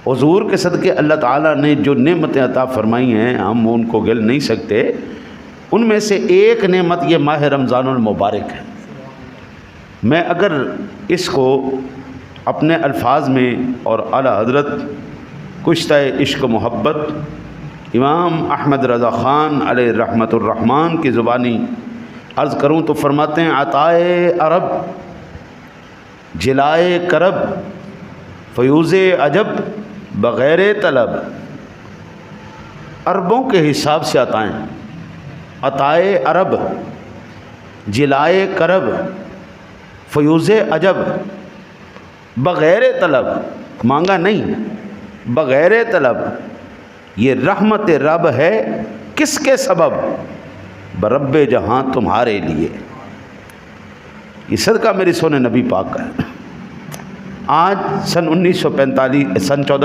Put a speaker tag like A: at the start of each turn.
A: حضور کے صدقے اللہ تعالیٰ نے جو نعمتیں عطا فرمائی ہیں ہم ان کو گل نہیں سکتے. ان میں سے ایک نعمت یہ ماہ رمضان المبارک ہے. میں اگر اس کو اپنے الفاظ میں اور اعلیٰ حضرت کشتہ عشق و محبت امام احمد رضا خان علیہ رحمت الرحمن کی زبانی عرض کروں تو فرماتے ہیں عطائے عرب جلائے کرب فیوز عجب بغیر طلب. عربوں کے حساب سے عطائے عرب جلائے کرب فیوز عجب بغیر طلب، مانگا نہیں بغیر طلب. یہ رحمت رب ہے کس کے سبب؟ برب جہاں تمہارے لیے. یہ صدقہ میری سونے نبی پاک کا ہے. آج سن 1945 14